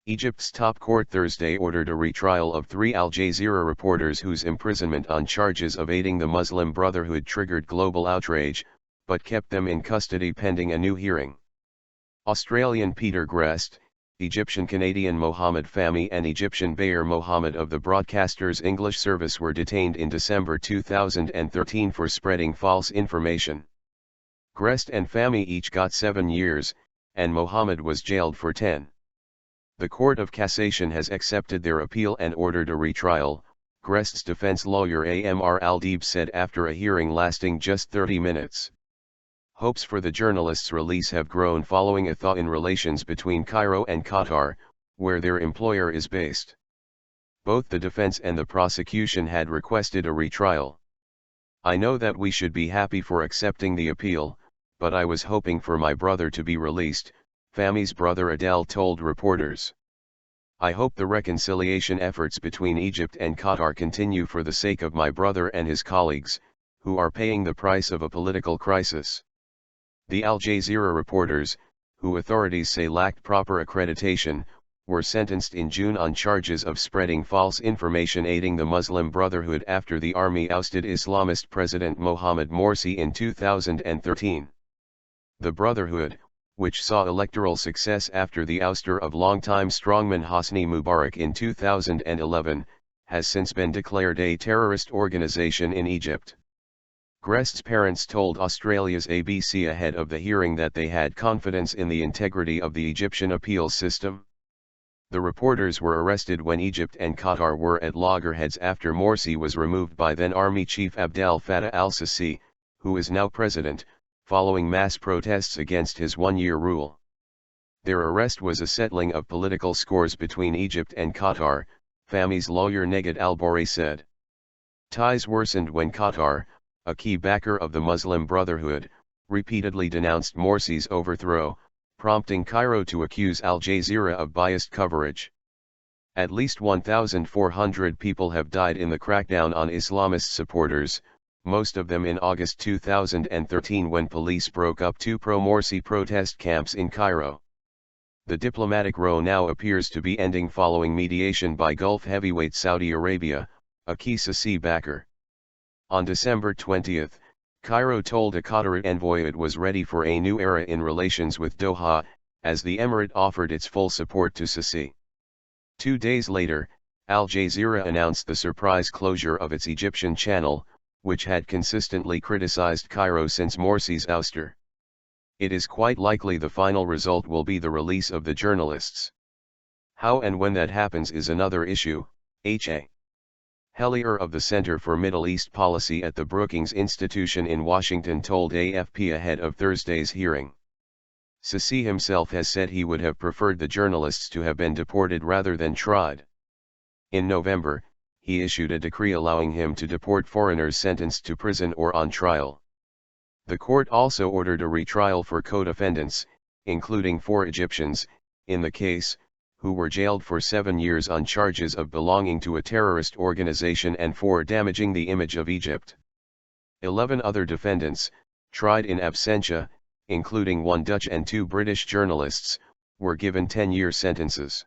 Egypt's top court Thursday ordered a retrial of 3 Al-Jazeera reporters whose imprisonment on charges of aiding the Muslim Brotherhood triggered global outrage, but kept them in custody pending a new hearing. Australian Peter Greste, Egyptian-Canadian Mohamed Fahmy and Egyptian Bayer Mohamed of the broadcaster's English service were detained in December 2013 for spreading false information. Greste and Fahmy each got 7 years, and Mohamed was jailed for 10. The Court of Cassation has accepted their appeal and ordered a retrial, Greste's defense lawyer Amr Al-Deeb said after a hearing lasting just 30 minutes. Hopes for the journalists' release have grown following a thaw in relations between Cairo and Qatar, where their employer is based. Both the defense and the prosecution had requested a retrial. I know that we should be happy for accepting the appeal, but I was hoping for my brother to be released, Fahmy's brother Adel told reporters. I hope the reconciliation efforts between Egypt and Qatar continue for the sake of my brother and his colleagues, who are paying the price of a political crisis. The Al Jazeera reporters, who authorities say lacked proper accreditation, were sentenced in June on charges of spreading false information aiding the Muslim Brotherhood after the army ousted Islamist President Mohamed Morsi in 2013. The Brotherhood, which saw electoral success after the ouster of longtime strongman Hosni Mubarak in 2011, has since been declared a terrorist organization in Egypt. Greste's parents told Australia's ABC ahead of the hearing that they had confidence in the integrity of the Egyptian appeals system. The reporters were arrested when Egypt and Qatar were at loggerheads after Morsi was removed by then Army Chief Abdel Fattah al-Sisi, who is now president, following mass protests against his one-year rule. Their arrest was a settling of political scores between Egypt and Qatar, Fahmy's lawyer Neged al-Bouri said. Ties worsened when Qatar, a key backer of the Muslim Brotherhood, repeatedly denounced Morsi's overthrow, prompting Cairo to accuse Al Jazeera of biased coverage. At least 1,400 people have died in the crackdown on Islamist supporters, most of them in August 2013 when police broke up 2 pro-Morsi protest camps in Cairo. The diplomatic row now appears to be ending following mediation by Gulf heavyweight Saudi Arabia, a key Sisi backer. On December 20, Cairo told a Qatari envoy it was ready for a new era in relations with Doha, as the emirate offered its full support to Sisi. 2 days later, Al Jazeera announced the surprise closure of its Egyptian channel, which had consistently criticized Cairo since Morsi's ouster. It is quite likely the final result will be the release of the journalists. How and when that happens is another issue, H.A. Hellier of the Center for Middle East Policy at the Brookings Institution in Washington told AFP ahead of Thursday's hearing. Sisi himself has said he would have preferred the journalists to have been deported rather than tried. In November, he issued a decree allowing him to deport foreigners sentenced to prison or on trial. The court also ordered a retrial for co-defendants, including 4 Egyptians, in the case, who were jailed for 7 years on charges of belonging to a terrorist organization and for damaging the image of Egypt. 11 other defendants, tried in absentia, including 1 Dutch and 2 British journalists, were given 10-year sentences.